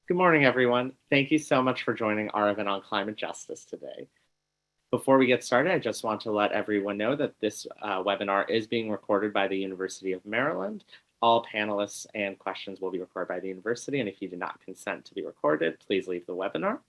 Good morning, everyone. Thank you so much for joining our event on climate justice today. Before we get started, I just want to let everyone know that this webinar is being recorded by the University of Maryland. All panelists and questions will be recorded by the university, and if you do not consent to be recorded, please leave the webinar.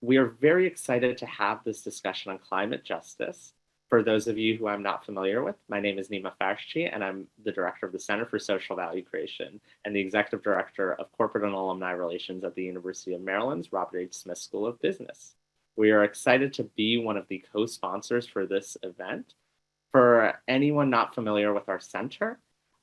We are very excited to have this discussion on climate justice. For those of you who I'm not familiar with, my name is Nima Farshchi, and I'm the director of the Center for Social Value Creation and the executive director of Corporate and Alumni Relations at the University of Maryland's Robert H. Smith School of Business. We are excited to be one of the co-sponsors for this event. For anyone not familiar with our center,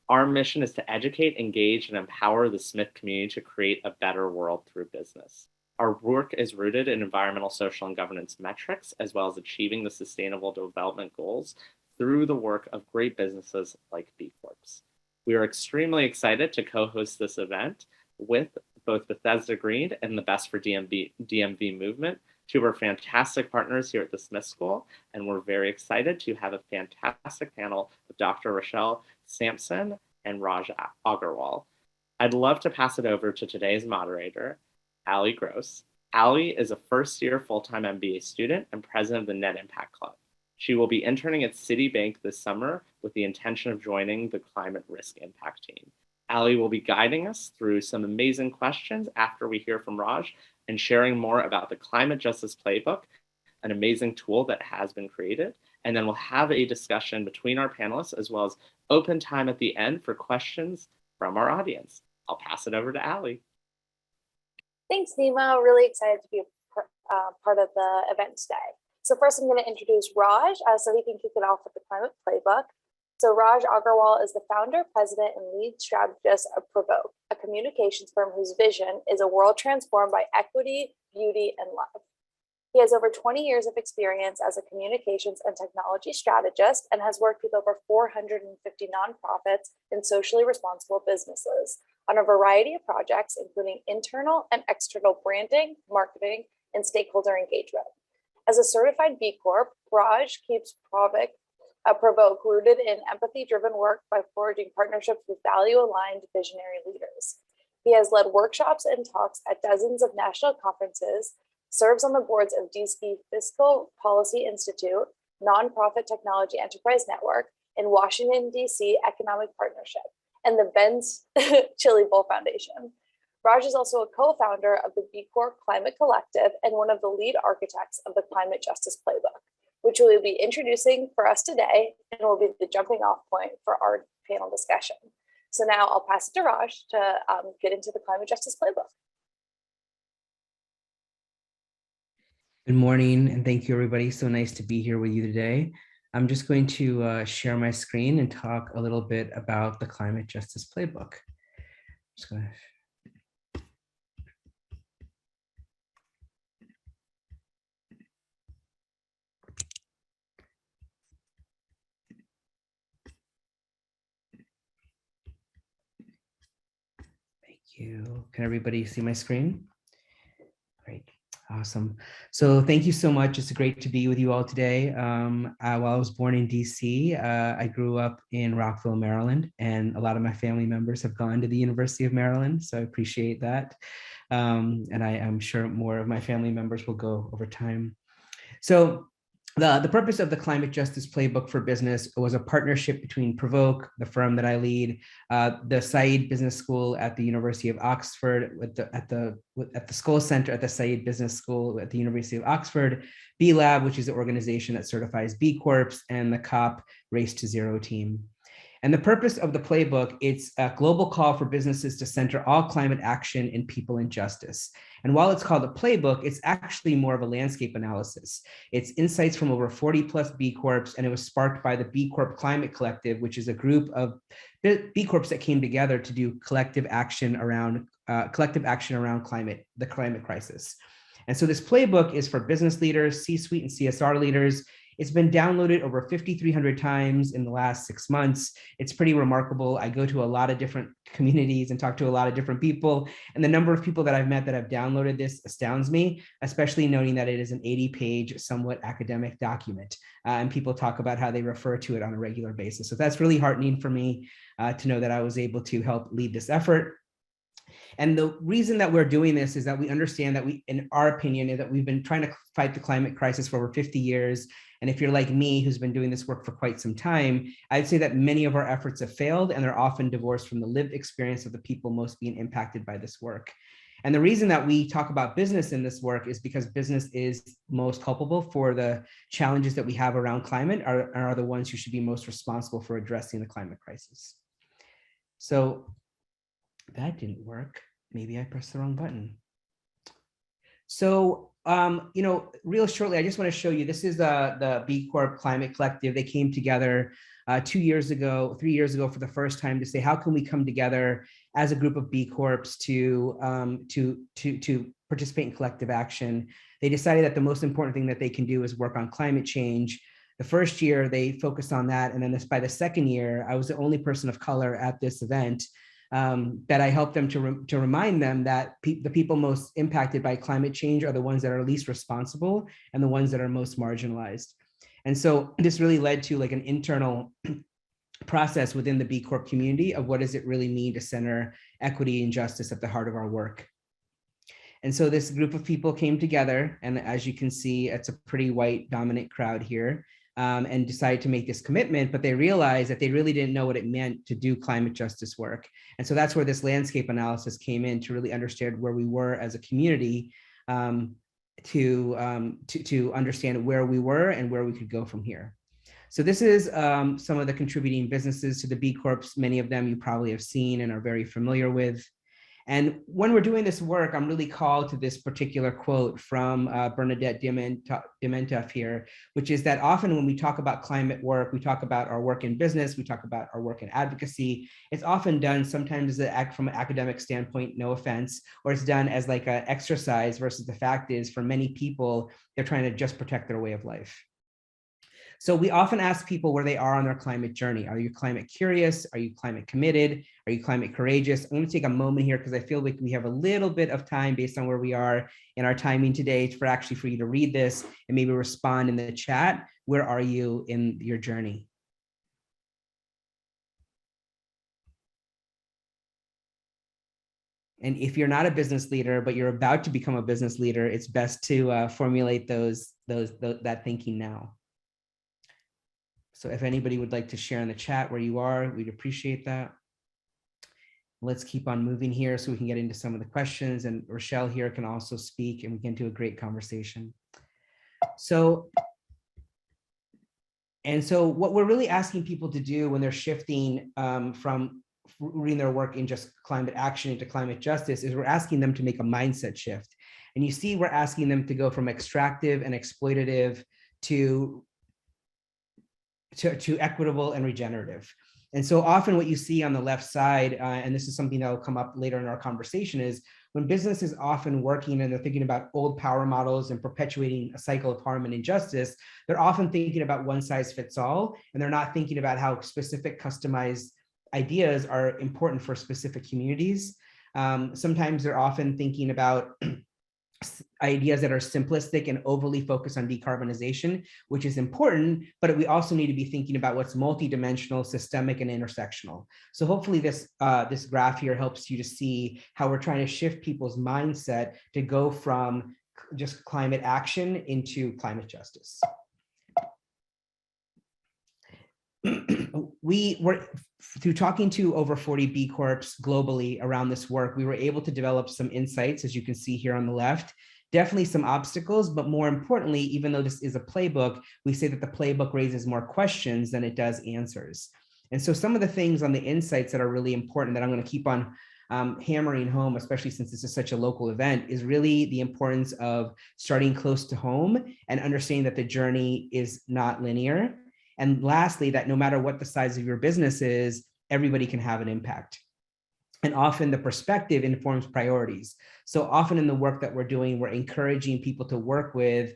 our mission is to educate, engage, and empower the Smith community to create a better world through business. Our work is rooted in environmental, social, and governance metrics, as well as achieving the sustainable development goals through the work of great businesses like B Corps. We are extremely excited to co-host this event with both Bethesda Green and the Best for DMV movement, two of our fantastic partners here at the Smith School, and we're very excited to have a fantastic panel with Dr. Rochelle Sampson and Raj Agarwal. I'd love to pass it over to today's moderator, Ali Gross. Ali is a first-year full-time MBA student and president of the Net Impact Club. She will be interning at Citibank this summer with the intention of joining the Climate Risk Impact team. Ali will be guiding us through some amazing questions after we hear from Raj and sharing more about the Climate Justice Playbook, an amazing tool that has been created. And then we'll have a discussion between our panelists as well as open time at the end for questions from our audience. I'll pass it over to Ali. Thanks, Nima. Really excited to be part of the event today. So first, I'm going to introduce Raj so he can kick it off with the Climate Playbook. So Raj Agarwal is the founder, president, and lead strategist of Provoke, a communications firm whose vision is a world transformed by equity, beauty, and love. He has over 20 years of experience as a communications and technology strategist and has worked with over 450 nonprofits and socially responsible businesses on a variety of projects, including internal and external branding, marketing, and stakeholder engagement. As a certified B Corp, Raj keeps Provoke rooted in empathy-driven work by forging partnerships with value-aligned visionary leaders. He has led workshops and talks at dozens of national conferences, serves on the boards of DC Fiscal Policy Institute, Nonprofit Technology Enterprise Network, and Washington, DC Economic Partnership, and the Ben's Chili Bowl Foundation. Raj is also a co-founder of the B Corp Climate Collective and one of the lead architects of the Climate Justice Playbook, which we will be introducing for us today and will be the jumping off point for our panel discussion. So now I'll pass it to Raj to get into the Climate Justice Playbook. Good morning, and thank you, everybody. So nice to be here with you today. I'm just going to share my screen and talk a little bit about the Climate Justice Playbook. Just gonna... Thank you. Can everybody see my screen? Great. Awesome. So thank you so much. It's great to be with you all today. While I was born in DC, I grew up in Rockville, Maryland, and a lot of my family members have gone to the University of Maryland, so I appreciate that. And I'm sure more of my family members will go over time. So the purpose of the Climate Justice Playbook for Business was a partnership between Provoke, the firm that I lead, the Said Business School at the University of Oxford, at the Scholl Center at the Said Business School at the University of Oxford, B Lab, which is the organization that certifies B Corps, and the COP Race to Zero team. And the purpose of the playbook, it's a global call for businesses to center all climate action in people and justice. And while it's called a playbook, it's actually more of a landscape analysis. It's insights from over 40 plus B Corps, and it was sparked by the B Corp Climate Collective, which is a group of B Corps that came together to do collective action around the climate crisis. And so this playbook is for business leaders, C-suite and CSR leaders. It's been downloaded over 5,300 times in the last 6 months. It's pretty remarkable. I go to a lot of different communities and talk to a lot of different people. And the number of people that I've met that have downloaded this astounds me, especially noting that it is an 80-page, somewhat academic document. And people talk about how they refer to it on a regular basis. So that's really heartening for me to know that I was able to help lead this effort. And the reason that we're doing this is that we understand that in our opinion, is that we've been trying to fight the climate crisis for over 50 years. And if you're like me, who's been doing this work for quite some time, I'd say that many of our efforts have failed, and they're often divorced from the lived experience of the people most being impacted by this work. And the reason that we talk about business in this work is because business is most culpable for the challenges that we have around climate, are the ones who should be most responsible for addressing the climate crisis. So that didn't work. Maybe I pressed the wrong button. So, real shortly, I just want to show you, this is the B Corp Climate Collective. They came together 3 years ago for the first time to say, how can we come together as a group of B Corps to participate in collective action? They decided that the most important thing that they can do is work on climate change. The first year they focused on that. And then by the second year, I was the only person of color at this event. That I helped them to remind them that the people most impacted by climate change are the ones that are least responsible and the ones that are most marginalized. And so this really led to like an internal process within the B Corp community of what does it really mean to center equity and justice at the heart of our work. And so this group of people came together, and as you can see, it's a pretty white dominant crowd here. And decided to make this commitment, but they realized that they really didn't know what it meant to do climate justice work. And so that's where this landscape analysis came in, to really understand where we were as a community, to understand where we were and where we could go from here. So this is some of the contributing businesses to the B Corps. Many of them you probably have seen and are very familiar with. And when we're doing this work, I'm really called to this particular quote from Bernadette Diamantov here, which is that often when we talk about climate work, we talk about our work in business, we talk about our work in advocacy. It's often done sometimes from an academic standpoint, no offense, or it's done as like an exercise, versus the fact is for many people, they're trying to just protect their way of life. So we often ask people where they are on their climate journey. Are you climate curious? Are you climate committed? Are you climate courageous? I'm going to take a moment here because I feel like we have a little bit of time based on where we are in our timing today for you to read this and maybe respond in the chat. Where are you in your journey? And if you're not a business leader, but you're about to become a business leader, it's best to formulate that thinking now. So if anybody would like to share in the chat where you are, we'd appreciate that. Let's keep on moving here so we can get into some of the questions, and Rochelle here can also speak and we can do a great conversation. So what we're really asking people to do when they're shifting from rooting their work in just climate action into climate justice is we're asking them to make a mindset shift. And you see, we're asking them to go from extractive and exploitative to equitable and regenerative. And so often what you see on the left side, and this is something that will come up later in our conversation, is when business is often working and they're thinking about old power models and perpetuating a cycle of harm and injustice, they're often thinking about one size fits all, and they're not thinking about how specific customized ideas are important for specific communities. Sometimes they're often thinking about ideas that are simplistic and overly focused on decarbonization, which is important, but we also need to be thinking about what's multidimensional, systemic, and intersectional. So hopefully this graph here helps you to see how we're trying to shift people's mindset to go from just climate action into climate justice. We were, through talking to over 40 B Corps globally around this work, we were able to develop some insights, as you can see here on the left. Definitely some obstacles, but more importantly, even though this is a playbook, we say that the playbook raises more questions than it does answers. And so some of the things on the insights that are really important that I'm going to keep on hammering home, especially since this is such a local event, is really the importance of starting close to home and understanding that the journey is not linear. And lastly, that no matter what the size of your business is, everybody can have an impact. And often the perspective informs priorities. So often in the work that we're doing, we're encouraging people to work with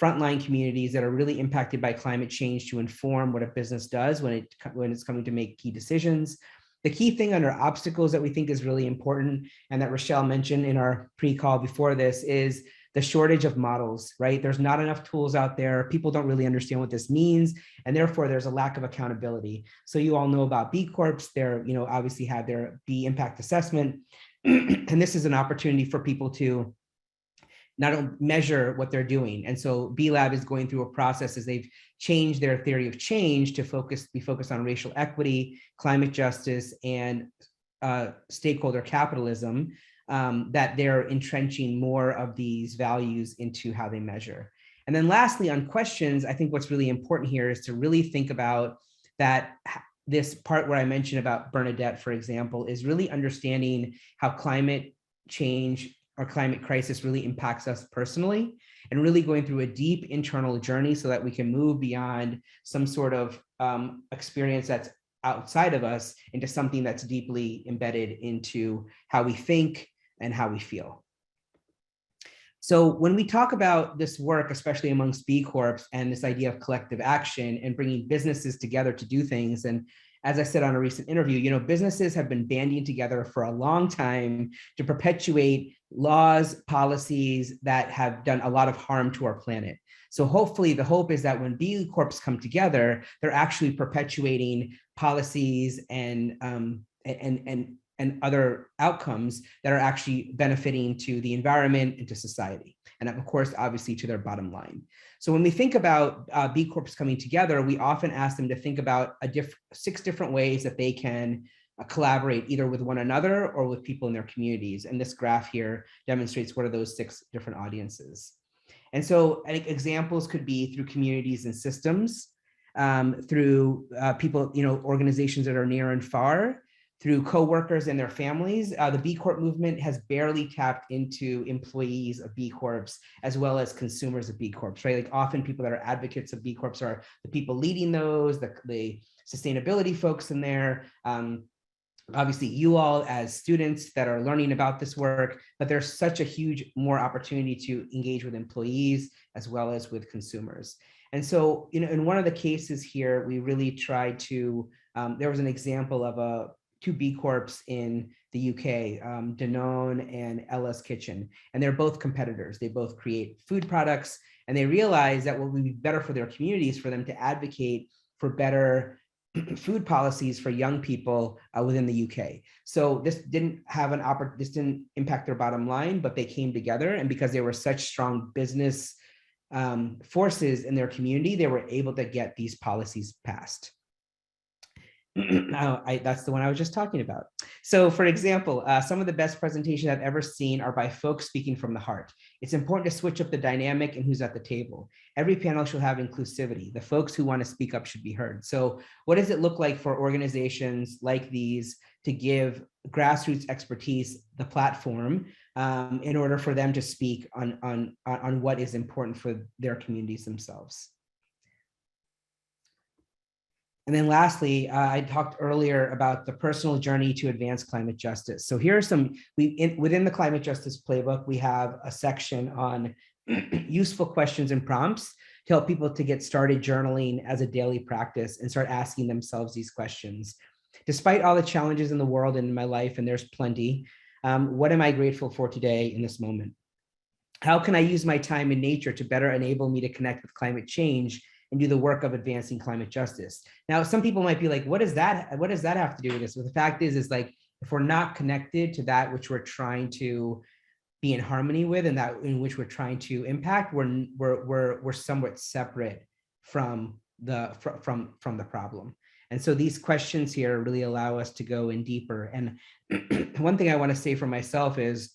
frontline communities that are really impacted by climate change to inform what a business does when it's coming to make key decisions. The key thing under obstacles that we think is really important, and that Rochelle mentioned in our pre-call before this, is the shortage of models, right? There's not enough tools out there. People don't really understand what this means, and therefore there's a lack of accountability. So you all know about B Corps. They're, obviously have their B impact assessment. And this is an opportunity for people to not only measure what they're doing. And so B Lab is going through a process as they've changed their theory of change to be focused on racial equity, climate justice, and stakeholder capitalism, that they're entrenching more of these values into how they measure. And then lastly, on questions, I think what's really important here is to really think about that. This part where I mentioned about Bernadette, for example, is really understanding how climate change or climate crisis really impacts us personally, and really going through a deep internal journey so that we can move beyond some sort of experience that's outside of us into something that's deeply embedded into how we think and how we feel. So when we talk about this work, especially amongst B Corps and this idea of collective action and bringing businesses together to do things, and as I said on a recent interview, businesses have been banding together for a long time to perpetuate laws, policies that have done a lot of harm to our planet. So hopefully the hope is that when B Corps come together, they're actually perpetuating policies and other outcomes that are actually benefiting to the environment and to society. And of course, obviously to their bottom line. So when we think about B Corps coming together, we often ask them to think about 6 different ways that they can collaborate either with one another or with people in their communities. And this graph here demonstrates what are those 6 different audiences. And so I think examples could be through communities and systems, through people, organizations that are near and far, through coworkers and their families. The B Corp movement has barely tapped into employees of B Corps as well as consumers of B Corps, right? Like often people that are advocates of B Corps are the people leading those, the sustainability folks in there. Obviously you all as students that are learning about this work, but there's such a huge more opportunity to engage with employees as well as with consumers. And so, in one of the cases here, we really tried to, there was an example of 2 B Corps in the UK, Danone and Ella's Kitchen, and they're both competitors. They both create food products, and they realized that what would be better for their communities for them to advocate for better food policies for young people within the UK. So this didn't have this didn't impact their bottom line, but they came together, and because they were such strong business forces in their community, they were able to get these policies passed. That's the one I was just talking about. So for example, some of the best presentations I've ever seen are by folks speaking from the heart. It's important to switch up the dynamic and who's at the table. Every panel should have inclusivity. The folks who want to speak up should be heard. So what does it look like for organizations like these to give grassroots expertise the platform in order for them to speak on what is important for their communities themselves? And then lastly, I talked earlier about the personal journey to advance climate justice. So here are some, within the climate justice playbook, we have a section on useful questions and prompts to help people to get started journaling as a daily practice and start asking themselves these questions. Despite all the challenges in the world and in my life, and there's plenty, what am I grateful for today in this moment? How can I use my time in nature to better enable me to connect with climate change and do the work of advancing climate justice? Now, some people might be like, what does that have to do with this? Well, the fact is like, if we're not connected to that which we're trying to be in harmony with and that in which we're trying to impact, we're somewhat separate from the problem. And so these questions here really allow us to go in deeper. And one thing I want to say for myself is,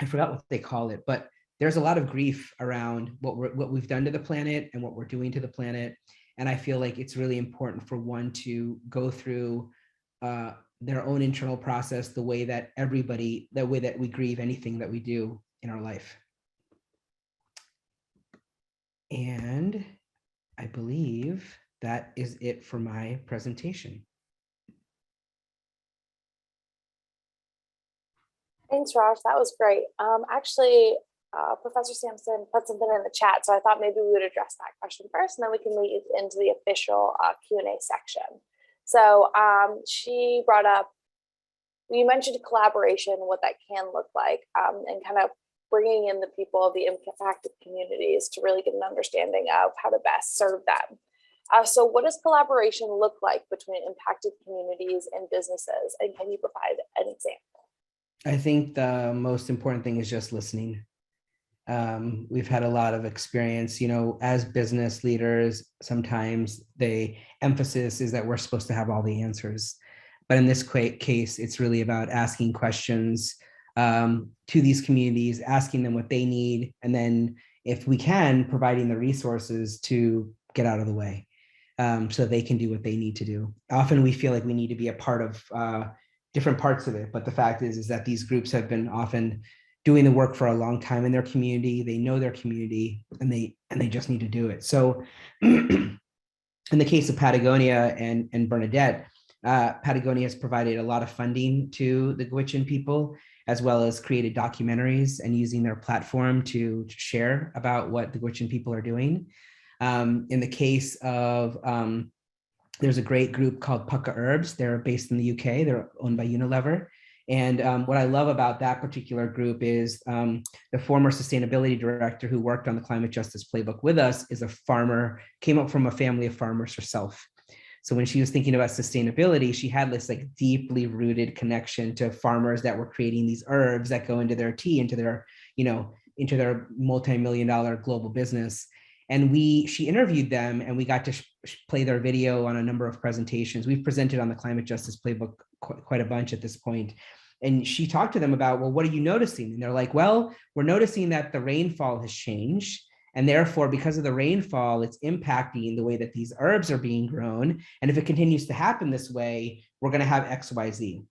I forgot what they call it, but there's a lot of grief around what we've done to the planet and what we're doing to the planet. And I feel like it's really important for one to go through their own internal process, the way that we grieve anything that we do in our life. And I believe that is it for my presentation. Thanks, Raj. That was great. Actually, Professor Sampson put something in the chat, so I thought maybe we would address that question first, and then we can lead into the official Q&A section. So she brought up, you mentioned collaboration, what that can look like, and kind of bringing in the people of the impacted communities to really get an understanding of how to best serve them. So what does collaboration look like between impacted communities and businesses? And can you provide an example? I think the most important thing is just listening. We've had a lot of experience, as business leaders, sometimes the emphasis is that we're supposed to have all the answers. But in this case, it's really about asking questions to these communities, asking them what they need, and then if we can, providing the resources to get out of the way so they can do what they need to do. Often we feel like we need to be a part of different parts of it, but the fact is that these groups have been often doing the work for a long time in their community. They know their community, and they just need to do it. So in the case of Patagonia and Bernadette, Patagonia has provided a lot of funding to the Gwich'in people, as well as created documentaries and using their platform to share about what the Gwich'in people are doing. In the case of, there's a great group called Pukka Herbs. They're based in the UK. They're owned by Unilever. And what I love about that particular group is the former sustainability director who worked on the climate justice playbook with us is a farmer, came up from a family of farmers herself. So when she was thinking about sustainability, she had this like deeply rooted connection to farmers that were creating these herbs that go into their tea, into their multi-million-dollar global business. And she interviewed them, and we got to play their video on a number of presentations. We've presented on the climate justice playbook quite a bunch at this point. And she talked to them about, well, what are you noticing? And they're like, well, we're noticing that the rainfall has changed. And therefore, because of the rainfall, it's impacting the way that these herbs are being grown. And if it continues to happen this way, we're going to have X, Y, Z.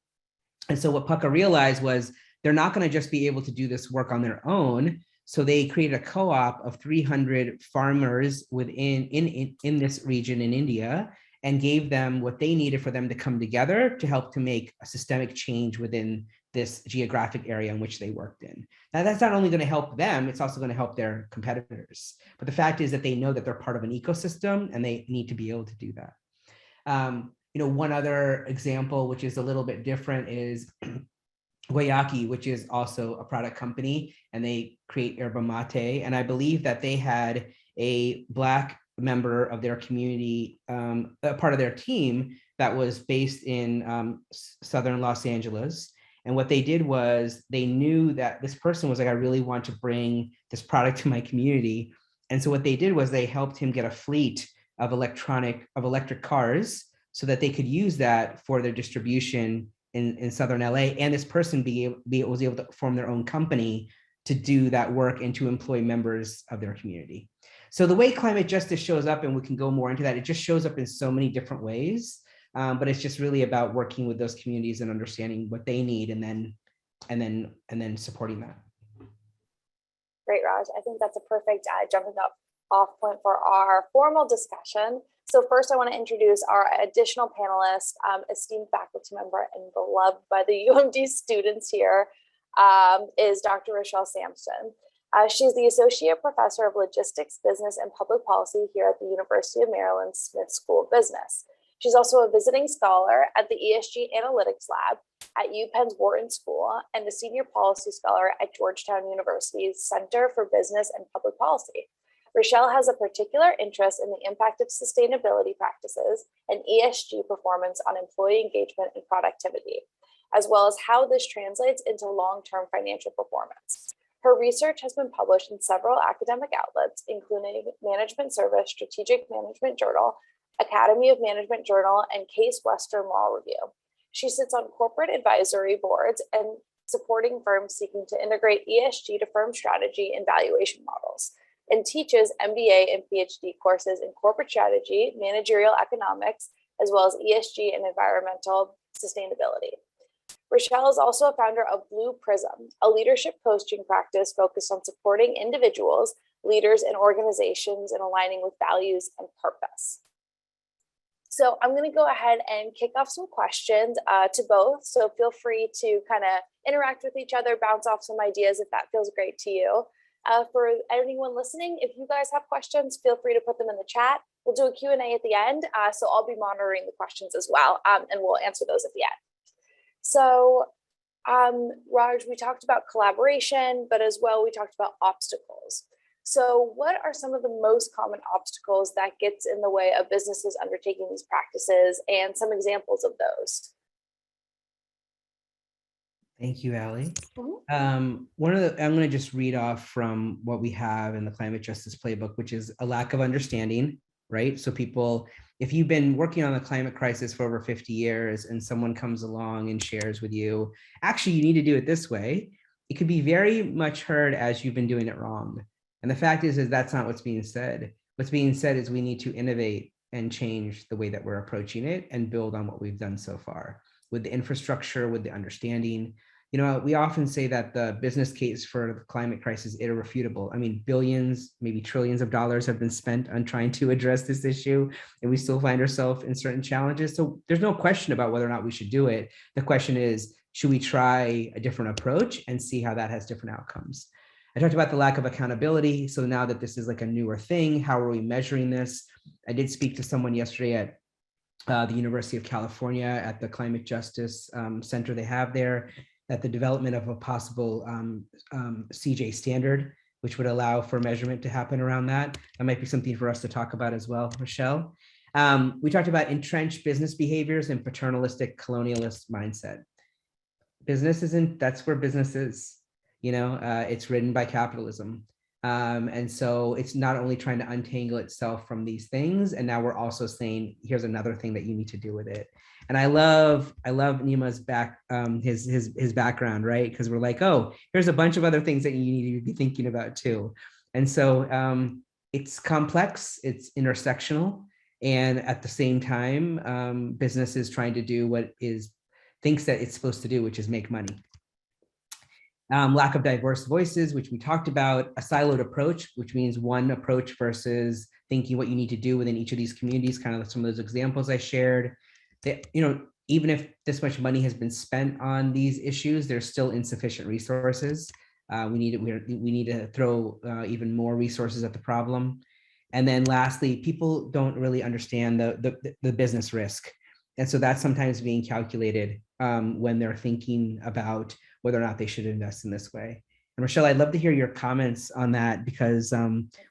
And so what Pukka realized was they're not going to just be able to do this work on their own. So they created a co-op of 300 farmers in this region in India, and gave them what they needed for them to come together to help to make a systemic change within this geographic area in which they worked in. Now, that's not only going to help them, it's also going to help their competitors. But the fact is that they know that they're part of an ecosystem, and they need to be able to do that. One other example, which is a little bit different, is Guayaki, which is also a product company, and they create yerba mate. And I believe that they had a Black member of their community, a part of their team that was based in Southern Los Angeles. And what they did was they knew that this person was like, I really want to bring this product to my community. And so what they did was they helped him get a fleet of electric cars so that they could use that for their distribution in Southern LA. And this person was able to form their own company to do that work and to employ members of their community. So the way climate justice shows up, and we can go more into that, it just shows up in so many different ways. But it's just really about working with those communities and understanding what they need, and then supporting that. Great, Raj. I think that's a perfect jumping off point for our formal discussion. So first, I want to introduce our additional panelist, esteemed faculty member and beloved by the UMD students here, is Dr. Rochelle Sampson. She's the Associate Professor of Logistics, Business, and Public Policy here at the University of Maryland Smith School of Business. She's also a visiting scholar at the ESG Analytics Lab at UPenn's Wharton School, and a senior policy scholar at Georgetown University's Center for Business and Public Policy. Rochelle has a particular interest in the impact of sustainability practices and ESG performance on employee engagement and productivity, as well as how this translates into long-term financial performance. Her research has been published in several academic outlets, including Management Service, Strategic Management Journal, Academy of Management Journal, and Case Western Law Review. She sits on corporate advisory boards and supporting firms seeking to integrate ESG to firm strategy and valuation models, and teaches MBA and PhD courses in corporate strategy, managerial economics, as well as ESG and environmental sustainability. Rochelle is also a founder of Blue Prism, a leadership coaching practice focused on supporting individuals, leaders, and organizations in aligning with values and purpose. So I'm going to go ahead and kick off some questions to both. So feel free to kind of interact with each other, bounce off some ideas if that feels great to you. For anyone listening, if you guys have questions, feel free to put them in the chat. We'll do a Q&A at the end, so I'll be monitoring the questions as well, and we'll answer those at the end. So, Raj, we talked about collaboration, but as well, we talked about obstacles. So what are some of the most common obstacles that gets in the way of businesses undertaking these practices, and some examples of those? Thank you, Allie. Mhm. I'm going to just read off from what we have in the climate justice playbook, which is a lack of understanding, right? So people, if you've been working on the climate crisis for over 50 years and someone comes along and shares with you, actually, you need to do it this way, it could be very much heard as you've been doing it wrong. And the fact is that's not what's being said. What's being said is we need to innovate and change the way that we're approaching it and build on what we've done so far with the infrastructure, with the understanding. We often say that the business case for the climate crisis is irrefutable. I mean, billions, maybe trillions of dollars have been spent on trying to address this issue, and we still find ourselves in certain challenges. So there's no question about whether or not we should do it. The question is, should we try a different approach and see how that has different outcomes? I talked about the lack of accountability. So now that this is like a newer thing, how are we measuring this? I did speak to someone yesterday at the University of California at the Climate Justice Center they have there, that the development of a possible CJ standard, which would allow for measurement to happen around that. That might be something for us to talk about as well, Michelle. We talked about entrenched business behaviors and paternalistic colonialist mindset. Business isn't, that's where business is, it's ridden by capitalism. And so it's not only trying to untangle itself from these things, and now we're also saying, here's another thing that you need to do with it. And I love Nima's his background, right? Because we're like, oh, here's a bunch of other things that you need to be thinking about too. And so it's complex, it's intersectional, and at the same time, business is trying to do what thinks that it's supposed to do, which is make money. Lack of diverse voices, which we talked about, a siloed approach, which means one approach versus thinking what you need to do within each of these communities, kind of some of those examples I shared. That, even if this much money has been spent on these issues, there's still insufficient resources. We need to throw even more resources at the problem. And then lastly, people don't really understand the business risk. And so that's sometimes being calculated when they're thinking about whether or not they should invest in this way. And Rochelle, I'd love to hear your comments on that, because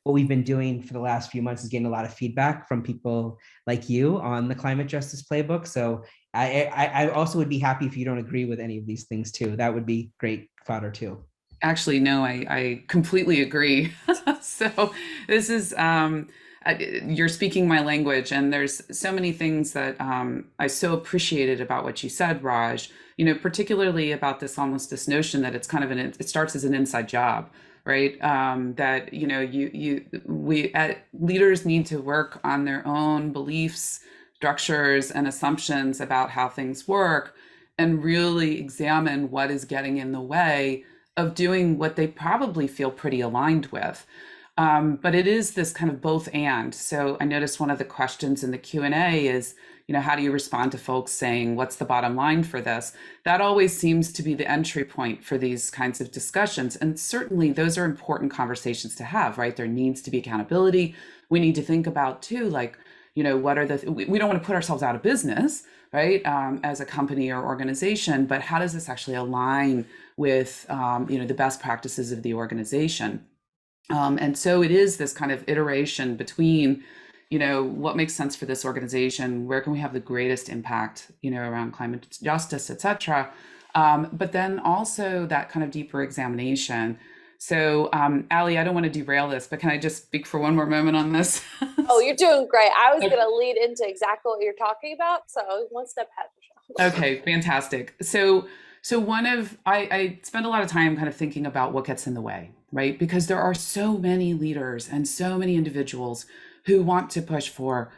what we've been doing for the last few months is getting a lot of feedback from people like you on the climate justice playbook. So I also would be happy if you don't agree with any of these things too. That would be great fodder too. Actually, no, I completely agree. So this is, you're speaking my language, and there's so many things that I so appreciated about what you said, Raj, particularly about this notion that it's kind of it starts as an inside job, right? That, leaders need to work on their own beliefs, structures, and assumptions about how things work, and really examine what is getting in the way of doing what they probably feel pretty aligned with. But it is this kind of both and. So I noticed one of the questions in the Q&A is, how do you respond to folks saying, what's the bottom line for this? That always seems to be the entry point for these kinds of discussions. And certainly those are important conversations to have, right? There needs to be accountability. We need to think about too, like, what are we don't want to put ourselves out of business, right? As a company or organization, but how does this actually align with, the best practices of the organization? And so it is this kind of iteration between, what makes sense for this organization, where can we have the greatest impact, around climate justice, et cetera. But then also that kind of deeper examination. So, Allie, I don't want to derail this, but can I just speak for one more moment on this? Oh, you're doing great. I was going to lead into exactly what you're talking about. So one step ahead, Michelle. Okay, fantastic. So I spend a lot of time kind of thinking about what gets in the way, right? Because there are so many leaders and so many individuals who want to push for,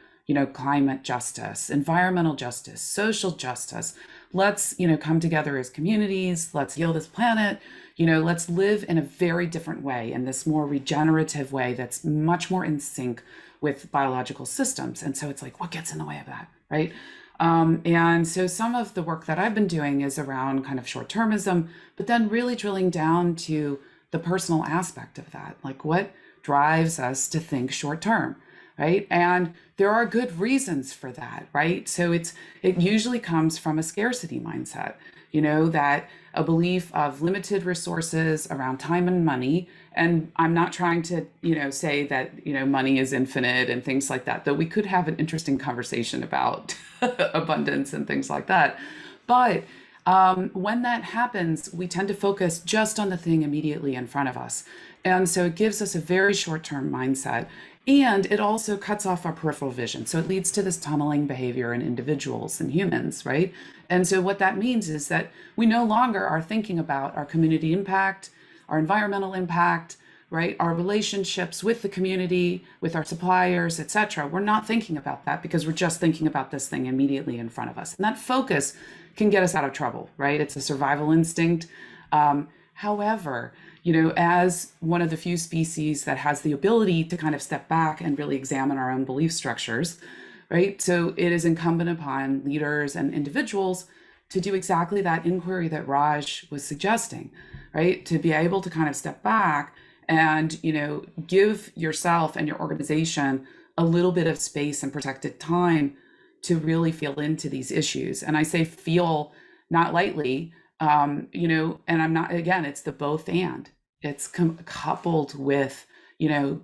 climate justice, environmental justice, social justice. Let's, come together as communities. Let's heal this planet. Let's live in a very different way, in this more regenerative way that's much more in sync with biological systems. And so it's like, what gets in the way of that, right? And so some of the work that I've been doing is around kind of short-termism, but then really drilling down to the personal aspect of that, like what drives us to think short-term, right? And there are good reasons for that, right? So it usually comes from a scarcity mindset, that a belief of limited resources around time and money. And I'm not trying to, say that, money is infinite and things like that, though we could have an interesting conversation about abundance and things like that. But When that happens, we tend to focus just on the thing immediately in front of us. And so it gives us a very short-term mindset. And it also cuts off our peripheral vision. So it leads to this tunneling behavior in individuals and humans, right? And so what that means is that we no longer are thinking about our community impact, our environmental impact, right? Our relationships with the community, with our suppliers, et cetera. We're not thinking about that because we're just thinking about this thing immediately in front of us. And that focus can get us out of trouble, right? It's a survival instinct. However, as one of the few species that has the ability to kind of step back and really examine our own belief structures, right? So it is incumbent upon leaders and individuals to do exactly that inquiry that Raj was suggesting, right? To be able to kind of step back and, give yourself and your organization a little bit of space and protected time to really feel into these issues. And I say feel not lightly, and I'm not, again, it's the both and. It's coupled with,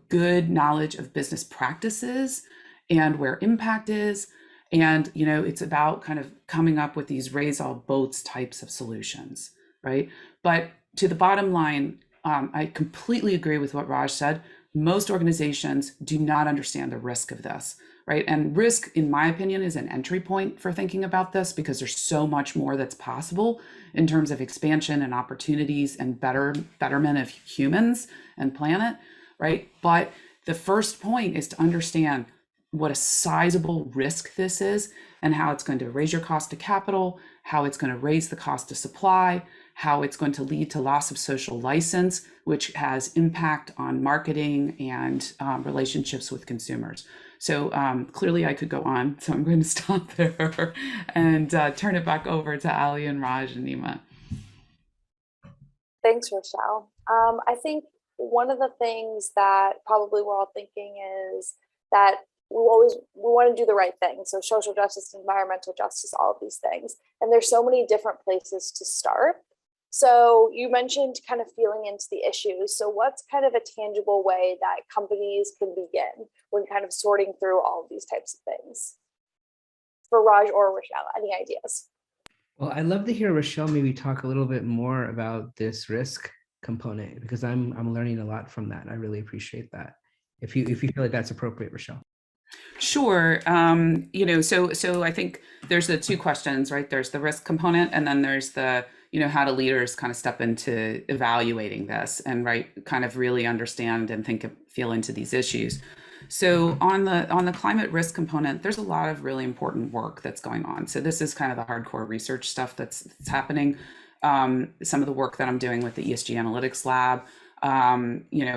good knowledge of business practices and where impact is. And, it's about kind of coming up with these raise all boats types of solutions, right? But to the bottom line, I completely agree with what Raj said. Most organizations do not understand the risk of this, right? And risk, in my opinion, is an entry point for thinking about this because there's so much more that's possible in terms of expansion and opportunities and betterment of humans and planet, right? But the first point is to understand what a sizable risk this is and how it's going to raise your cost of capital, how it's going to raise the cost of supply, how it's going to lead to loss of social license, which has impact on marketing and relationships with consumers. So clearly I could go on, so I'm going to stop there and turn it back over to Ali and Raj and Nima. Thanks, Rochelle. I think one of the things that probably we're all thinking is that we want to do the right thing. So social justice, environmental justice, all of these things. And there's so many different places to start. So you mentioned kind of feeling into the issues. So what's kind of a tangible way that companies can begin when kind of sorting through all of these types of things? For Raj or Rochelle, any ideas? Well, I'd love to hear Rochelle maybe talk a little bit more about this risk component because I'm learning a lot from that. I really appreciate that. If you feel like that's appropriate, Rochelle. Sure. So I think there's the two questions, right? There's the risk component, and then there's the, how do leaders kind of step into evaluating this and, right, kind of really understand and feel into these issues. So on the climate risk component, there's a lot of really important work that's going on. So this is kind of the hardcore research stuff that's happening. Some of the work that I'm doing with the ESG Analytics Lab,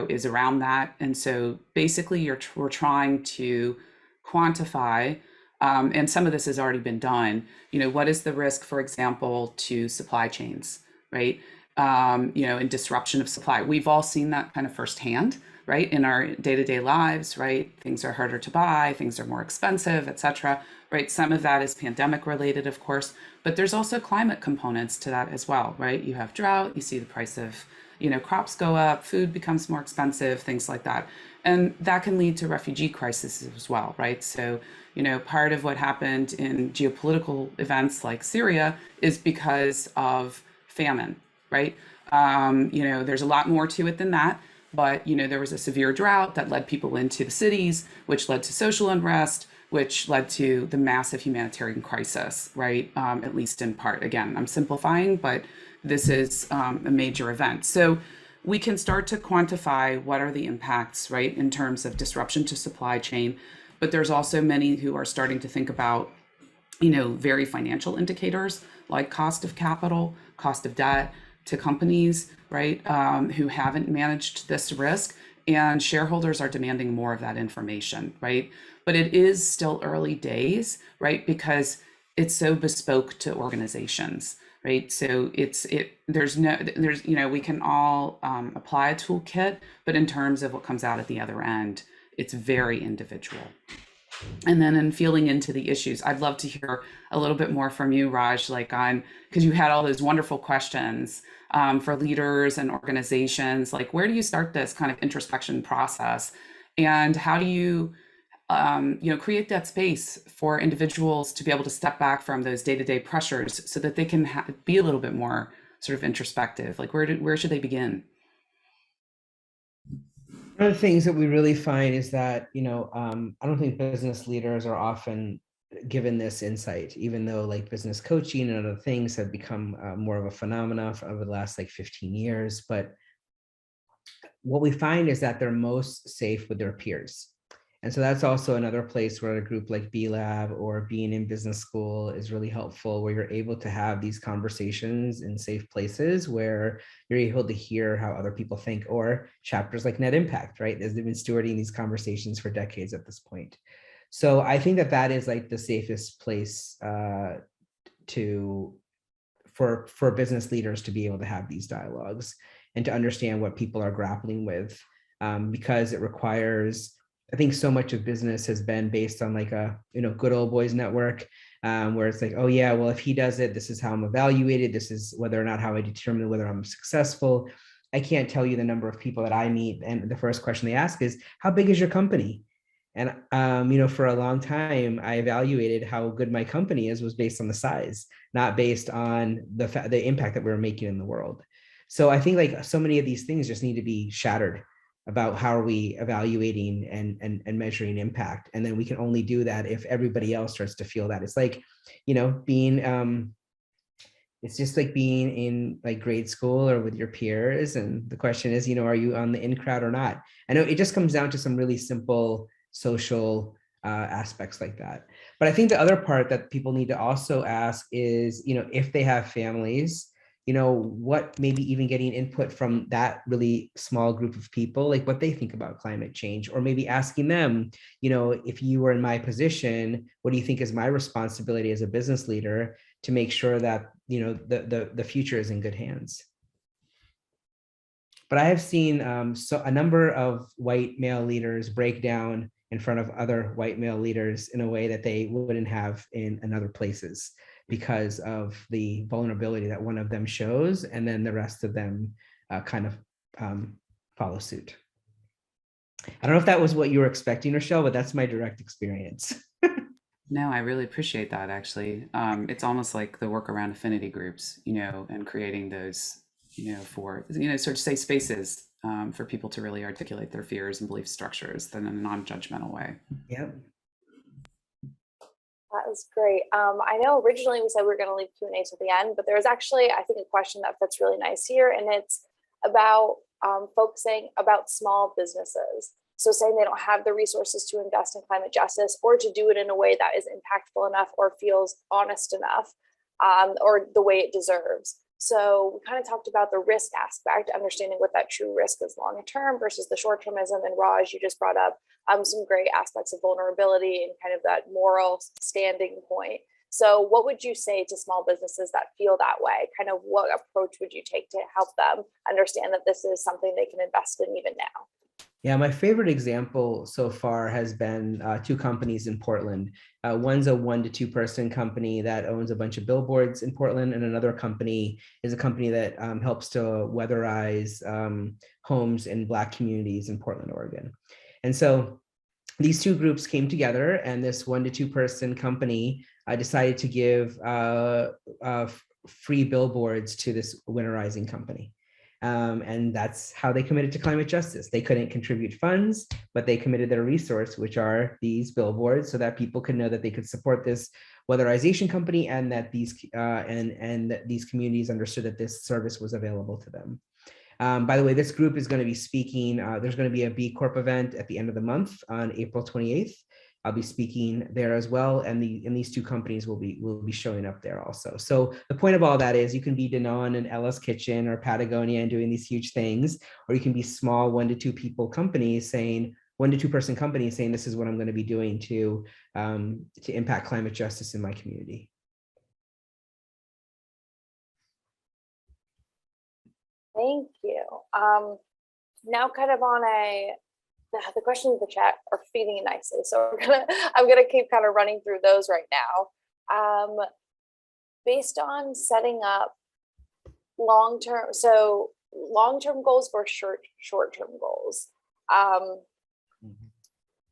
is around that. And so basically we're trying to quantify, and some of this has already been done, what is the risk, for example, to supply chains, right? And disruption of supply. We've all seen that kind of firsthand, right? In our day-to-day lives, right? Things are harder to buy, things are more expensive, et cetera, right? Some of that is pandemic related, of course, but there's also climate components to that as well, right? You have drought, you see the price of crops go up, food becomes more expensive, things like that. And that can lead to refugee crises as well, right? So, part of what happened in geopolitical events like Syria is because of famine, right? There's a lot more to it than that, but, there was a severe drought that led people into the cities, which led to social unrest, which led to the massive humanitarian crisis, right? At least in part. Again, I'm simplifying, but this is a major event. So we can start to quantify what are the impacts, right, in terms of disruption to supply chain. But there's also many who are starting to think about, very financial indicators like cost of capital, cost of debt to companies, right, who haven't managed this risk. And shareholders are demanding more of that information, right? But it is still early days, right, because it's so bespoke to organizations. Right. So we can all apply a toolkit, but in terms of what comes out at the other end, it's very individual. And then in feeling into the issues, I'd love to hear a little bit more from you, Raj, because you had all those wonderful questions for leaders and organizations, like where do you start this kind of introspection process? And how do you create that space for individuals to be able to step back from those day-to-day pressures so that they can be a little bit more sort of introspective? Like where should they begin? One of the things that we really find is that, I don't think business leaders are often given this insight, even though like business coaching and other things have become more of a phenomena over the last like 15 years. But what we find is that they're most safe with their peers. And so that's also another place where a group like B Lab or being in business school is really helpful, where you're able to have these conversations in safe places where you're able to hear how other people think, or chapters like Net Impact, right? As they've been stewarding these conversations for decades at this point. So I think that that is like the safest place for business leaders to be able to have these dialogues and to understand what people are grappling with, because it requires, I think so much of business has been based on like a, good old boys network, where it's like, oh yeah, well, if he does it, this is how I'm evaluated. This is whether or not how I determine whether I'm successful. I can't tell you the number of people that I meet, and the first question they ask is, how big is your company? And, for a long time, I evaluated how good my company was based on the size, not based on the impact that we were making in the world. So I think like so many of these things just need to be shattered about how are we evaluating and measuring impact. And then we can only do that if everybody else starts to feel that. It's like, being, it's just like being in like grade school or with your peers. And the question is, are you on the in crowd or not? I know it just comes down to some really simple social aspects like that. But I think the other part that people need to also ask is, if they have families, what maybe even getting input from that really small group of people, like what they think about climate change, or maybe asking them, if you were in my position, what do you think is my responsibility as a business leader to make sure that, the future is in good hands? But I have seen so a number of white male leaders break down in front of other white male leaders in a way that they wouldn't have in other places, because of the vulnerability that one of them shows, and then the rest of them kind of follow suit. I don't know if that was what you were expecting, Rochelle, but that's my direct experience. No, I really appreciate that, actually. It's almost like the work around affinity groups, and creating those, for, sort of safe spaces for people to really articulate their fears and belief structures in a non-judgmental way. Yeah. That was great. I know originally we said we were going to leave Q&A to the end, but there was actually, I think, a question that fits really nice here, and it's about focusing about small businesses. So saying they don't have the resources to invest in climate justice, or to do it in a way that is impactful enough or feels honest enough, or the way it deserves. So we kind of talked about the risk aspect, understanding what that true risk is long term versus the short termism. And Raj, you just brought up some great aspects of vulnerability and kind of that moral standing point. So what would you say to small businesses that feel that way? Kind of what approach would you take to help them understand that this is something they can invest in even now? Yeah, my favorite example so far has been two companies in Portland. One's a 1 to 2 person company that owns a bunch of billboards in Portland, and another company is a company that helps to weatherize homes in Black communities in Portland, Oregon. And so these two groups came together, and this 1 to 2 person company decided to give free billboards to this winterizing company. And that's how they committed to climate justice. They couldn't contribute funds, but they committed their resource, which are these billboards, so that people could know that they could support this weatherization company, and that these that these communities understood that this service was available to them. By the way, this group is going to be speaking. There's going to be a B Corp event at the end of the month on April 28th. I'll be speaking there as well, and these two companies will be showing up there also. So the point of all that is, you can be Danone and Ella's Kitchen or Patagonia and doing these huge things, or you can be small 1 to 2 people companies saying, 1 to 2 person companies saying, this is what I'm going to be doing to impact climate justice in my community. Thank you. Now kind of on the questions in the chat are feeding nicely. So I'm gonna keep kind of running through those right now. Based on setting up long-term goals for short-term goals.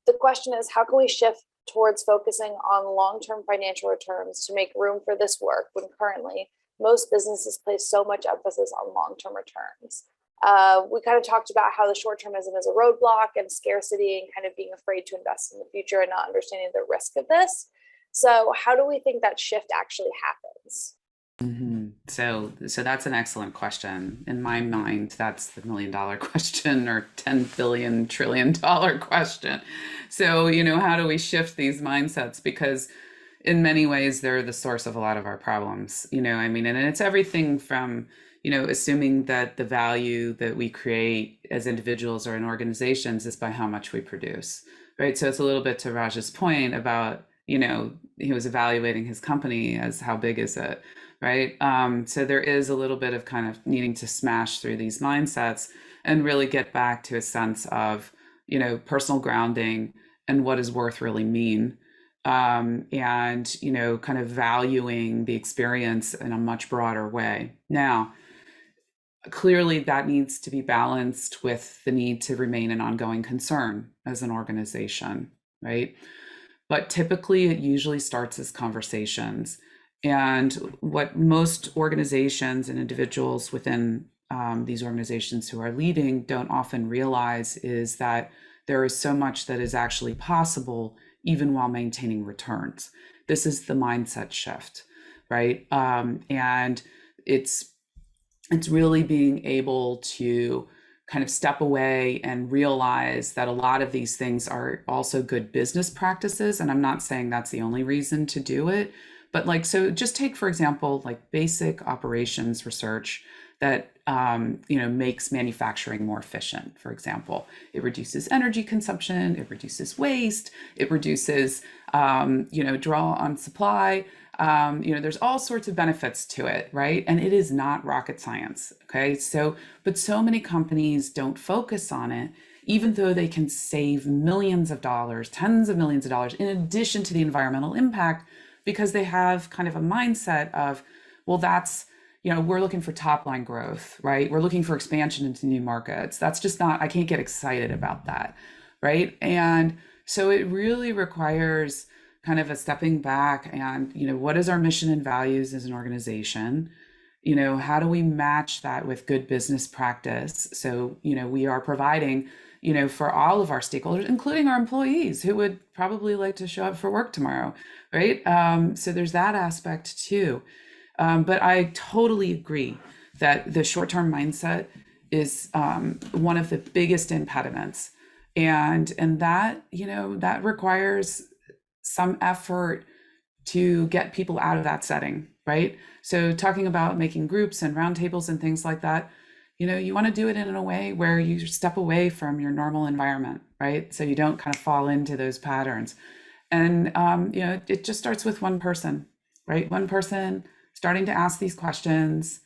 The question is, how can we shift towards focusing on long-term financial returns to make room for this work when currently most businesses place so much emphasis on long-term returns? We kind of talked about how the short-termism is a roadblock and scarcity and kind of being afraid to invest in the future and not understanding the risk of this. So how do we think that shift actually happens? So that's an excellent question. In my mind, that's the $1 million question or $10 trillion question. So, how do we shift these mindsets? Because in many ways, they're the source of a lot of our problems, and it's everything from, assuming that the value that we create as individuals or in organizations is by how much we produce, right? So it's a little bit to Raj's point about, he was evaluating his company as how big is it, right? So there is a little bit of kind of needing to smash through these mindsets and really get back to a sense of, personal grounding and what does worth really mean. And, kind of valuing the experience in a much broader way. Now, clearly that needs to be balanced with the need to remain an ongoing concern as an organization, right? But typically it usually starts as conversations. And what most organizations and individuals within these organizations who are leading don't often realize is that there is so much that is actually possible even while maintaining returns. This is the mindset shift, right? And it's really being able to kind of step away and realize that a lot of these things are also good business practices. And I'm not saying that's the only reason to do it, but so just take, for example, like basic operations research that, makes manufacturing more efficient. For example, it reduces energy consumption, it reduces waste, it reduces, draw on supply. There's all sorts of benefits to it, right? And it is not rocket science, okay? But so many companies don't focus on it, even though they can save millions of dollars, tens of millions of dollars, in addition to the environmental impact, because they have kind of a mindset of, well, that's, we're looking for top line growth, right? We're looking for expansion into new markets. That's just not, I can't get excited about that, right? And so it really requires kind of a stepping back and, what is our mission and values as an organization? How do we match that with good business practice? So, we are providing, for all of our stakeholders, including our employees who would probably like to show up for work tomorrow, right? So there's that aspect too. But I totally agree that the short-term mindset is one of the biggest impediments. And that, that requires some effort to get people out of that setting, right? So talking about making groups and roundtables and things like that, you want to do it in a way where you step away from your normal environment, right? So you don't kind of fall into those patterns. And, it just starts with one person, right? One person starting to ask these questions,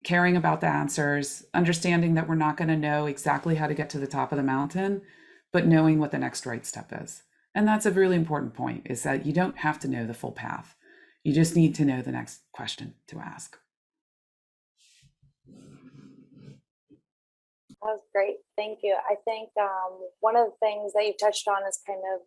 caring about the answers, understanding that we're not going to know exactly how to get to the top of the mountain, but knowing what the next right step is. And that's a really important point, is that you don't have to know the full path. You just need to know the next question to ask. That was great. Thank you. I think one of the things that you touched on is kind of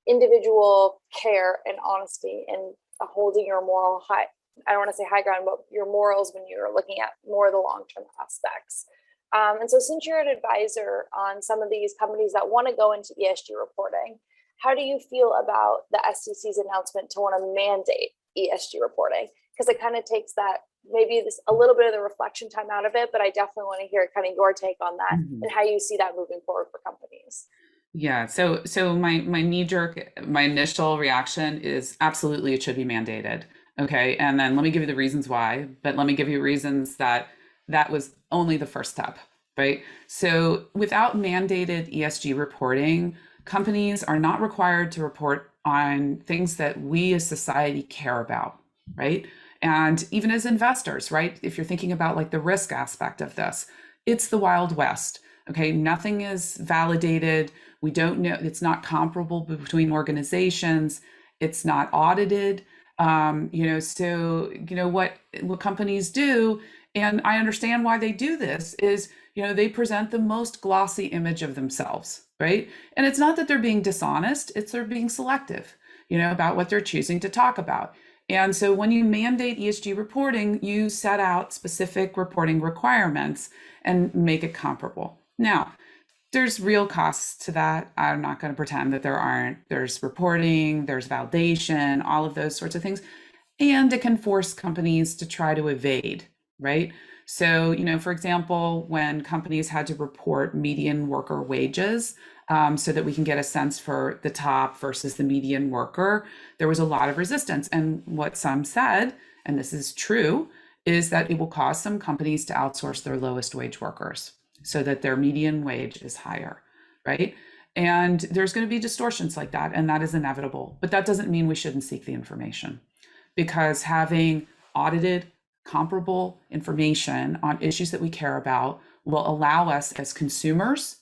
individual care and honesty and holding your moral high. I don't want to say high ground, but your morals when you're looking at more of the long-term aspects. And so since you're an advisor on some of these companies that want to go into ESG reporting, how do you feel about the SEC's announcement to want to mandate ESG reporting? Because it kind of takes that, maybe this a little bit of the reflection time out of it, but I definitely want to hear kind of your take on that and how you see that moving forward for companies. Yeah, so my my initial reaction is absolutely it should be mandated. Okay, and then let me give you the reasons why, but let me give you reasons that was only the first step, right? So without mandated ESG reporting, companies are not required to report on things that we as society care about, right? And even as investors, right? If you're thinking about like the risk aspect of this, it's the Wild West. Okay, nothing is validated. We don't know, it's not comparable between organizations. It's not audited. So what companies do, and I understand why they do this, is They present the most glossy image of themselves, right? And it's not that they're being dishonest, it's they're being selective, about what they're choosing to talk about. And so when you mandate ESG reporting, you set out specific reporting requirements and make it comparable. Now, there's real costs to that. I'm not going to pretend that there aren't. There's reporting, there's validation, all of those sorts of things. And it can force companies to try to evade, right? So, for example, when companies had to report median worker wages, so that we can get a sense for the top versus the median worker, there was a lot of resistance. And what some said, and this is true, is that it will cause some companies to outsource their lowest wage workers so that their median wage is higher, right? And there's going to be distortions like that, and that is inevitable. But that doesn't mean we shouldn't seek the information, because having audited, comparable information on issues that we care about will allow us as consumers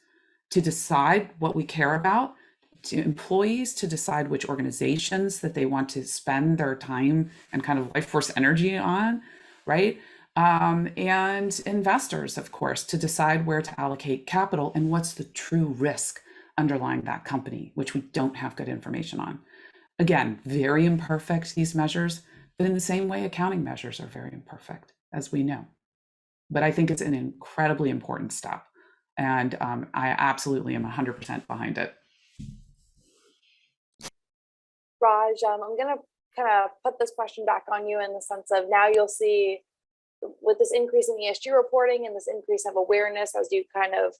to decide what we care about, to employees to decide which organizations that they want to spend their time and kind of life force energy on, right? And investors, of course, to decide where to allocate capital and what's the true risk underlying that company, which we don't have good information on. Again, very imperfect, these measures, but in the same way, accounting measures are very imperfect, as we know. But I think it's an incredibly important step. And I absolutely am 100% behind it. Raj, I'm going to kind of put this question back on you in the sense of now you'll see with this increase in ESG reporting and this increase of awareness as you kind of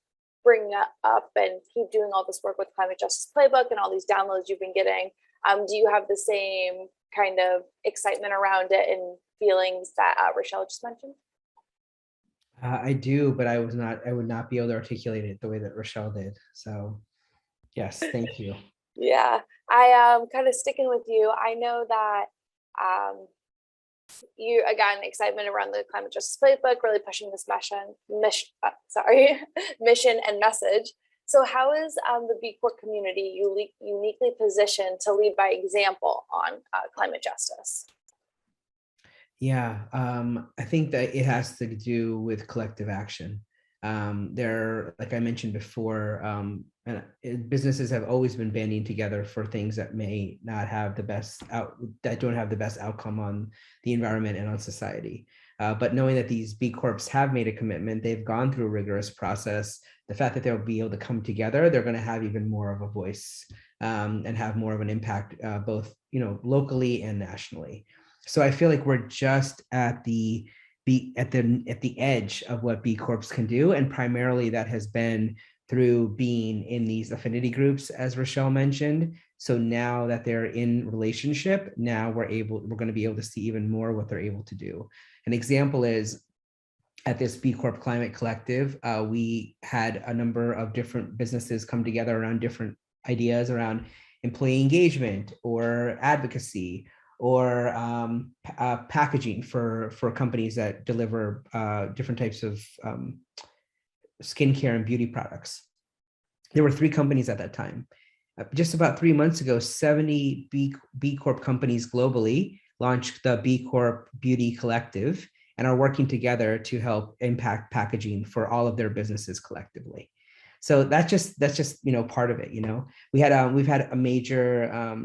bring that up and keep doing all this work with Climate Justice Playbook and all these downloads you've been getting, do you have the same kind of excitement around it and feelings that Rochelle just mentioned? I do, but I would not be able to articulate it the way that Rochelle did. So yes, thank you. Yeah, I am kind of sticking with you. I know that you, again, excitement around the Climate Justice Playbook, really pushing this mission and message. So how is the B Corp community uniquely positioned to lead by example on climate justice? Yeah, I think that it has to do with collective action. Like I mentioned before, businesses have always been banding together for things that may not have the best that don't have the best outcome on the environment and on society. But knowing that these B Corps have made a commitment, they've gone through a rigorous process. The fact that they'll be able to come together, they're going to have even more of a voice and have more of an impact, both locally and nationally. So I feel like we're just at the edge of what B Corps can do, and primarily that has been through being in these affinity groups, as Rochelle mentioned. So now that they're in relationship, now we're going to be able to see even more what they're able to do. An example is at this B Corp Climate Collective, we had a number of different businesses come together around different ideas around employee engagement or advocacy or packaging for companies that deliver different types of skincare and beauty products. There were 3 companies at that time. Just about 3 months ago, 70 B Corp companies globally launched the B Corp Beauty Collective and are working together to help impact packaging for all of their businesses collectively. So that's just part of it. We've had a major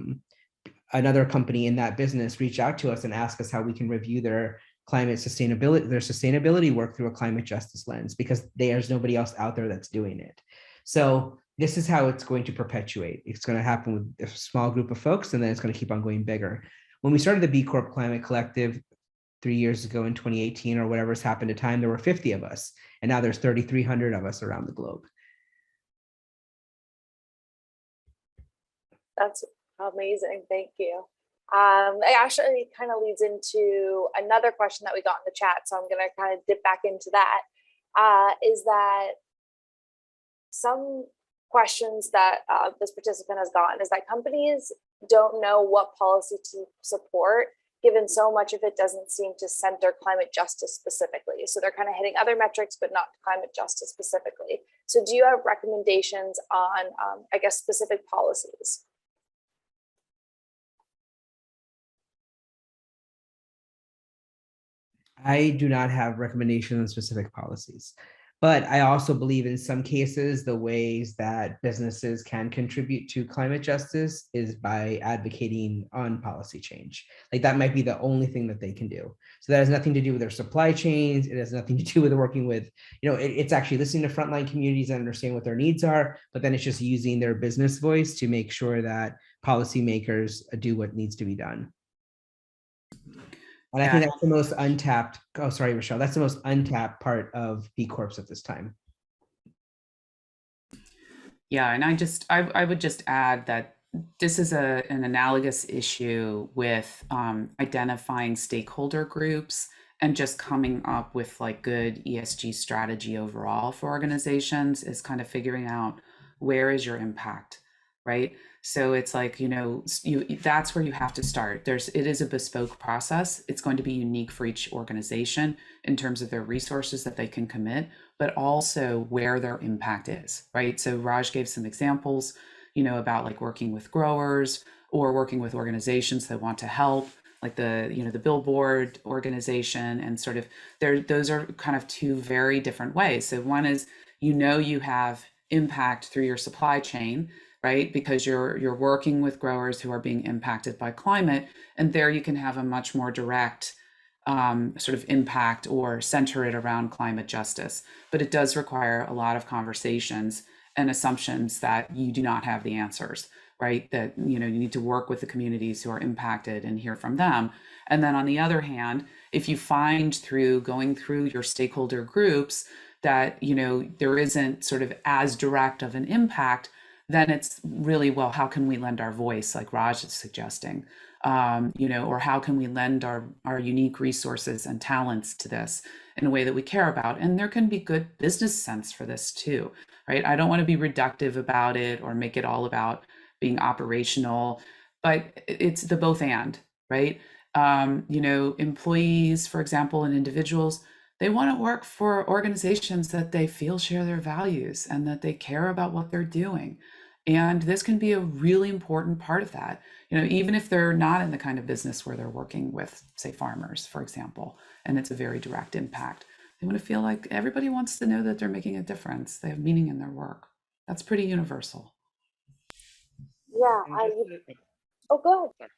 another company in that business reach out to us and ask us how we can review their sustainability work through a climate justice lens, because there's nobody else out there that's doing it. So this is how it's going to perpetuate. It's going to happen with a small group of folks, and then it's going to keep on going bigger. When we started the B Corp Climate Collective 3 years ago in 2018 or whatever's happened to time, there were 50 of us, and now there's 3,300 of us around the globe. That's amazing. Thank you. It actually kind of leads into another question that we got in the chat. So I'm going to kind of dip back into that. Is that some questions that this participant has gotten is that companies don't know what policy to support, given so much of it doesn't seem to center climate justice specifically. So they're kind of hitting other metrics, but not climate justice specifically. So do you have recommendations on, I guess, specific policies? I do not have recommendations on specific policies, But I also believe in some cases, the ways that businesses can contribute to climate justice is by advocating on policy change. Like that might be the only thing that they can do. So that has nothing to do with their supply chains. It has nothing to do with working with, it's actually listening to frontline communities and understand what their needs are, but then it's just using their business voice to make sure that policymakers do what needs to be done. And I think that's the most untapped, oh, sorry, Rochelle, that's the most untapped part of B Corps at this time. Yeah, and I would just add that this is an analogous issue with identifying stakeholder groups and just coming up with like good ESG strategy overall for organizations, is kind of figuring out where is your impact, right? So it's like, that's where you have to start. It is a bespoke process. It's going to be unique for each organization in terms of their resources that they can commit, but also where their impact is, right? So Raj gave some examples, about like working with growers or working with organizations that want to help, like the Billboard organization, and sort of those are kind of two very different ways. So one is, you have impact through your supply chain, right? Because you're working with growers who are being impacted by climate, and there you can have a much more direct sort of impact or center it around climate justice. But it does require a lot of conversations and assumptions that you do not have the answers, right? That, you need to work with the communities who are impacted and hear from them. And then on the other hand, if you find through going through your stakeholder groups that, there isn't sort of as direct of an impact, then it's really, well, how can we lend our voice, like Raj is suggesting, or how can we lend our unique resources and talents to this in a way that we care about? And there can be good business sense for this too, right? I don't want to be reductive about it or make it all about being operational, but it's the both and, right? Employees, for example, and individuals, they want to work for organizations that they feel share their values and that they care about what they're doing. And this can be a really important part of that, even if they're not in the kind of business where they're working with, say, farmers, for example, and it's a very direct impact. They want to feel like everybody wants to know that they're making a difference. They have meaning in their work. That's pretty universal. Yeah, go ahead.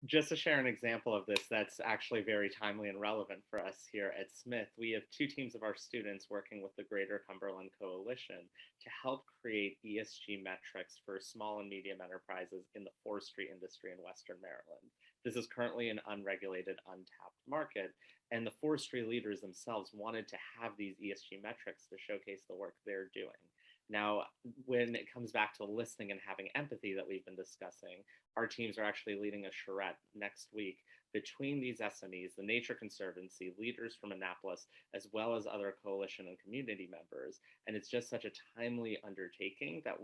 Just to share an example of this that's actually very timely and relevant for us here at Smith, we have two teams of our students working with the Greater Cumberland Coalition to help create ESG metrics for small and medium enterprises in the forestry industry in Western Maryland. This is currently an unregulated, untapped market, and the forestry leaders themselves wanted to have these ESG metrics to showcase the work they're doing. Now, when it comes back to listening and having empathy that we've been discussing, our teams are actually leading a charrette next week between these SMEs, the Nature Conservancy, leaders from Annapolis, as well as other coalition and community members. And it's just such a timely undertaking that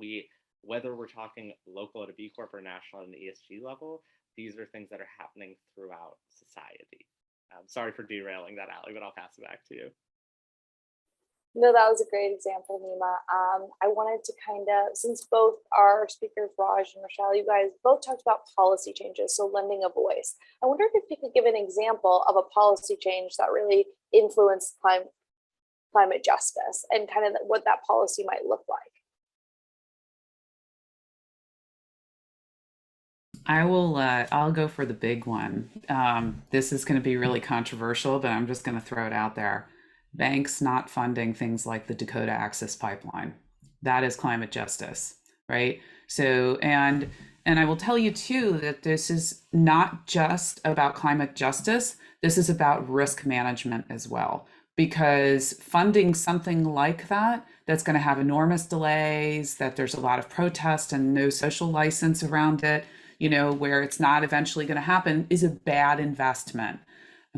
whether we're talking local at a B Corp or national at an ESG level, these are things that are happening throughout society. Sorry for derailing that, Allie, but I'll pass it back to you. No, that was a great example, Nima. I wanted to since both our speakers, Raj and Rochelle, you guys both talked about policy changes, so lending a voice. I wonder if you could give an example of a policy change that really influenced climate justice and kind of what that policy might look like. I'll go for the big one. This is going to be really controversial, but I'm just going to throw it out there. Banks not funding things like the Dakota Access Pipeline. That is climate justice, right? So, and I will tell you too, that this is not just about climate justice. This is about risk management as well, because funding something like that's going to have enormous delays, that there's a lot of protest and no social license around it, where it's not eventually going to happen, is a bad investment.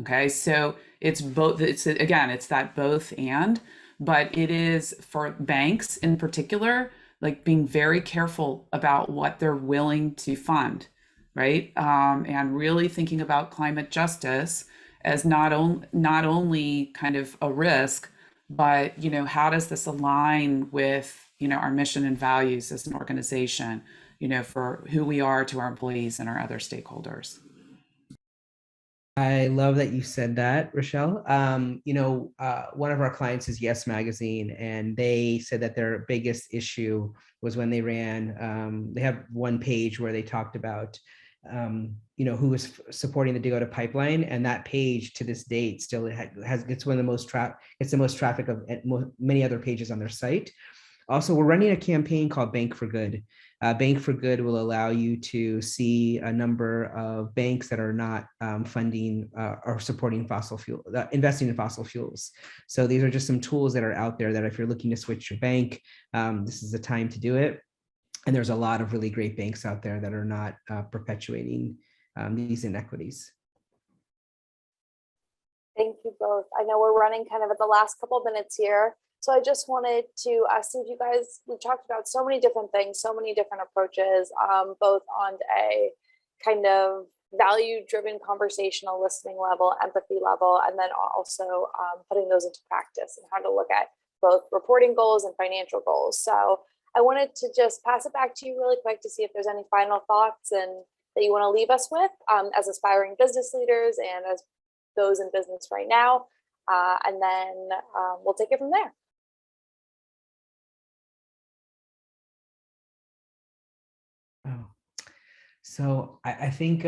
Okay, so it's both, it's that both and, but it is for banks in particular, like being very careful about what they're willing to fund, right? And really thinking about climate justice as not only kind of a risk, but, how does this align with, our mission and values as an organization, for who we are to our employees and our other stakeholders. I love that you said that, Rochelle. One of our clients is Yes Magazine, and they said that their biggest issue was when they ran. They have one page where they talked about, who was supporting the Dakota pipeline, and that page to this date still has it's one of the most it's the most traffic of many other pages on their site. Also, we're running a campaign called Bank for Good. Bank for Good will allow you to see a number of banks that are not funding or supporting fossil fuel, investing in fossil fuels. So these are just some tools that are out there that if you're looking to switch your bank, this is the time to do it. And there's a lot of really great banks out there that are not perpetuating these inequities. Thank you both. I know we're running kind of at the last couple of minutes here. So I just wanted to see if you guys, we talked about so many different things, so many different approaches, both on a kind of value-driven conversational listening level, empathy level, and then also putting those into practice and how to look at both reporting goals and financial goals. So I wanted to just pass it back to you really quick to see if there's any final thoughts and that you want to leave us with as aspiring business leaders and as those in business right now. And then we'll take it from there. Oh, so I think,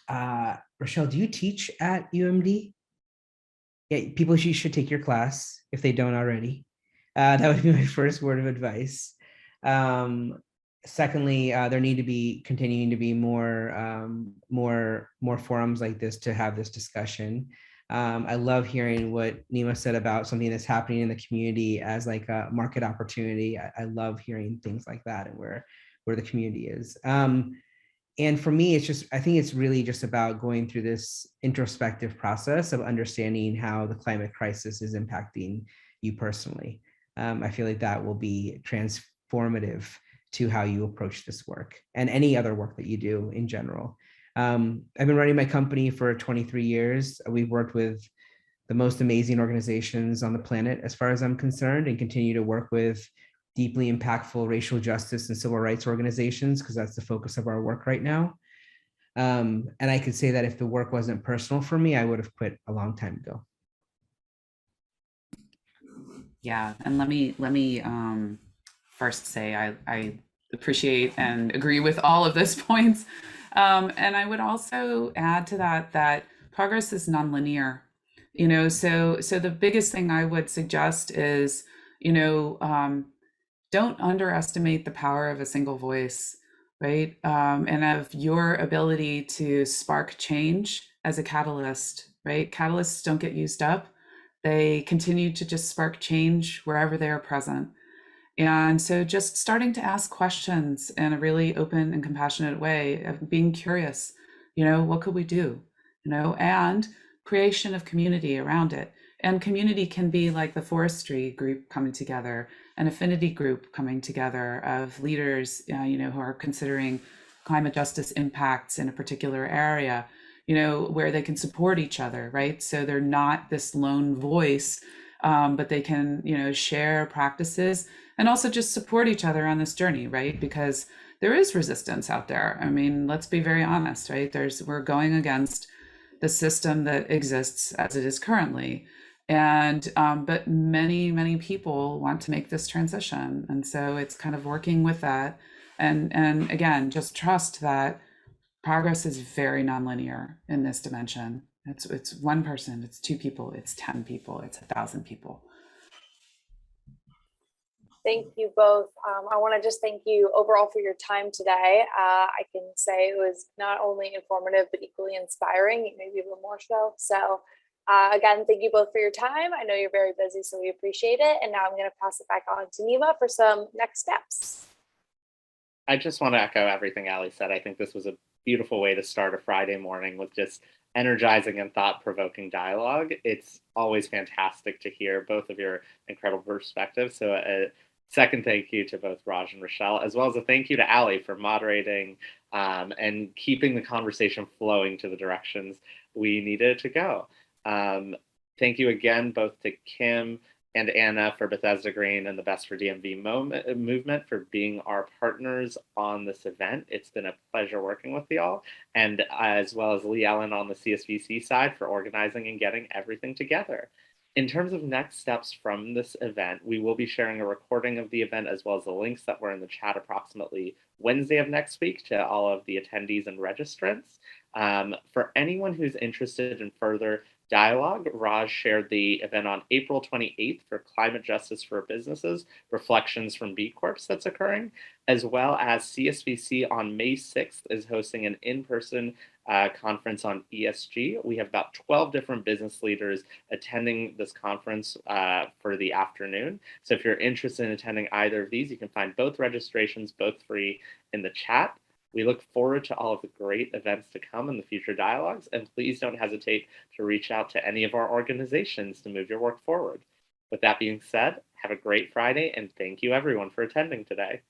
Rochelle, do you teach at UMD? Yeah, people should take your class if they don't already. That would be my first word of advice. Secondly, there need to be continuing to be more forums like this to have this discussion. I love hearing what Nima said about something that's happening in the community as like a market opportunity. I love hearing things like that and where the community is. And for me, I think it's really just about going through this introspective process of understanding how the climate crisis is impacting you personally. I feel like that will be transformative to how you approach this work and any other work that you do in general. I've been running my company for 23 years. We've worked with the most amazing organizations on the planet, as far as I'm concerned, and continue to work with deeply impactful racial justice and civil rights organizations, because that's the focus of our work right now. And I could say that if the work wasn't personal for me, I would have quit a long time ago. Yeah, and let me first say I appreciate and agree with all of those points. And I would also add to that progress is nonlinear. So the biggest thing I would suggest is, don't underestimate the power of a single voice, right? And of your ability to spark change as a catalyst, right? Catalysts don't get used up. They continue to just spark change wherever they are present. And so just starting to ask questions in a really open and compassionate way of being curious, what could we do? And creation of community around it. And community can be like the forestry group coming together, an affinity group coming together of leaders, who are considering climate justice impacts in a particular area, where they can support each other, right? So they're not this lone voice, but they can, share practices and also just support each other on this journey, right? Because there is resistance out there. I mean, let's be very honest, right? We're going against the system that exists as it is currently. And but many people want to make this transition. And so it's kind of working with that. And again, just trust that progress is very nonlinear in this dimension. It's one person, it's two people, it's 10 people, it's 1,000 people. Thank you both. I want to just thank you overall for your time today. I can say it was not only informative, but equally inspiring, maybe even more so. So again, thank you both for your time. I know you're very busy, so we appreciate it. And now I'm going to pass it back on to Nima for some next steps. I just want to echo everything Ali said. I think this was a beautiful way to start a Friday morning with just energizing and thought-provoking dialogue. It's always fantastic to hear both of your incredible perspectives. So second thank you to both Raj and Rochelle, as well as a thank you to Ali for moderating and keeping the conversation flowing to the directions we needed to go. Thank you again, both to Kim, and Anna for Bethesda Green and the Best for DMV movement for being our partners on this event. It's been a pleasure working with y'all, and as well as Lee Ellen on the CSVC side for organizing and getting everything together. In terms of next steps from this event, we will be sharing a recording of the event as well as the links that were in the chat approximately Wednesday of next week to all of the attendees and registrants. For anyone who's interested in further dialogue, Raj shared the event on April 28th for Climate Justice for Businesses, Reflections from B Corps that's occurring, as well as CSVC on May 6th is hosting an in-person conference on ESG. We have about 12 different business leaders attending this conference for the afternoon. So if you're interested in attending either of these, you can find both registrations, both free, in the chat. We look forward to all of the great events to come in the future dialogues, and please don't hesitate to reach out to any of our organizations to move your work forward. With that being said, have a great Friday, and thank you everyone for attending today.